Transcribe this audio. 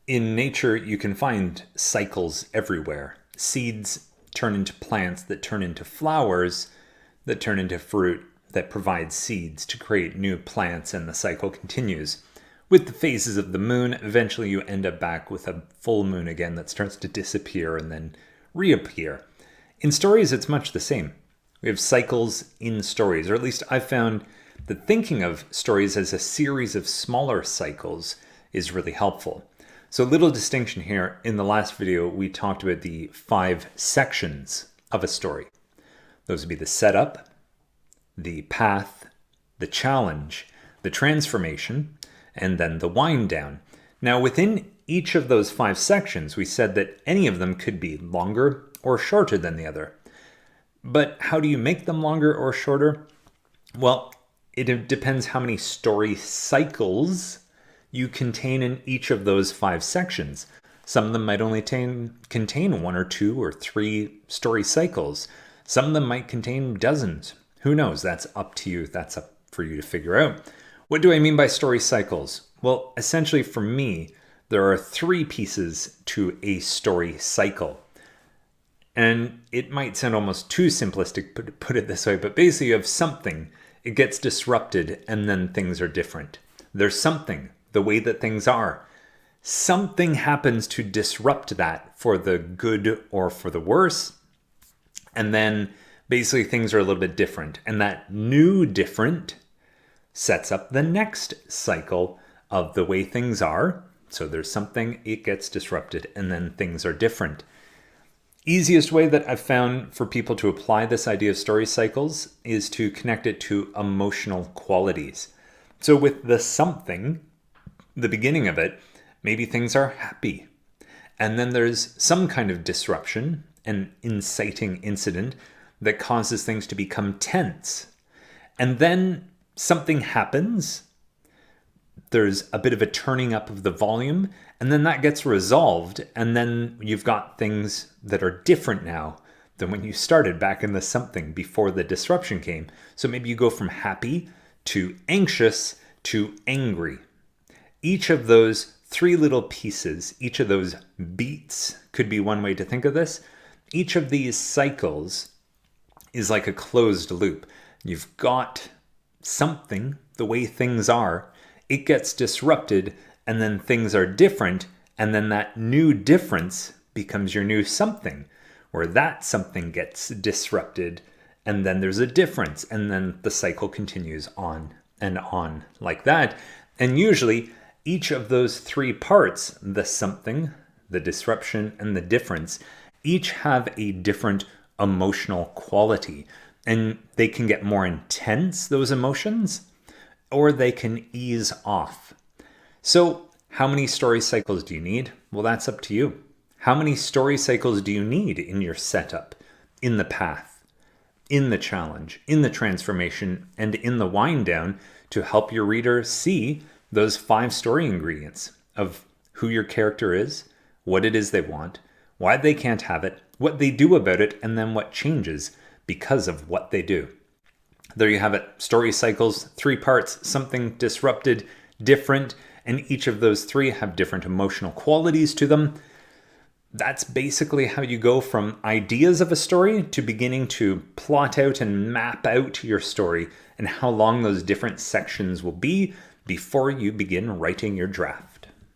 In nature, you can find cycles everywhere. Seeds turn into plants that turn into flowers, that turn into fruit, that provide seeds to create new plants, and the cycle continues. With the phases of the moon, eventually you end up back with a full moon again that starts to disappear and then reappear. In stories, it's much the same. We have cycles in stories, or at least I've found that thinking of stories as a series of smaller cycles is really helpful. So a little distinction here. In the last video, we talked about the 5 sections of a story. Those would be the setup, the path, the challenge, the transformation, and then the wind down. Now, within each of those 5 sections, we said that any of them could be longer or shorter than the other. But how do you make them longer or shorter? Well, it depends how many story cycles you contain in each of those 5 sections. Some of them might only contain 1 or 2 or 3 story cycles. Some of them might contain dozens. Who knows? That's up to you. That's up for you to figure out. What do I mean by story cycles? Well, essentially for me, there are 3 pieces to a story cycle. And it might sound almost too simplistic to put it this way, but basically you have something, it gets disrupted, and then things are different. There's something, the way that things are. Something happens to disrupt that for the good or for the worse. And then basically things are a little bit different. And that new different sets up the next cycle of the way things are. So there's something, it gets disrupted, and then things are different. Easiest way that I've found for people to apply this idea of story cycles is to connect it to emotional qualities. So with the something, the beginning of it, maybe things are happy. And then there's some kind of disruption, an inciting incident that causes things to become tense. And then something happens. There's a bit of a turning up of the volume, and then that gets resolved. And then you've got things that are different now than when you started back in the something before the disruption came. So maybe you go from happy to anxious to angry. Each of those 3 little pieces, each of those beats could be one way to think of this. Each of these cycles is like a closed loop. You've got something, the way things are, it gets disrupted, and then things are different, and then that new difference becomes your new something, where that something gets disrupted, and then there's a difference, and then the cycle continues on and on like that. And usually each of those 3 parts, the something, the disruption, and the difference, each have a different emotional quality. And they can get more intense, those emotions, or they can ease off. So how many story cycles do you need? Well, that's up to you. How many story cycles do you need in your setup, in the path, in the challenge, in the transformation, and in the wind down to help your reader see those 5 story ingredients of who your character is, what it is they want, why they can't have it, what they do about it, and then what changes because of what they do. There you have it. Story cycles, 3 parts, something disrupted, different, and each of those 3 have different emotional qualities to them. That's basically how you go from ideas of a story to beginning to plot out and map out your story and how long those different sections will be before you begin writing your draft.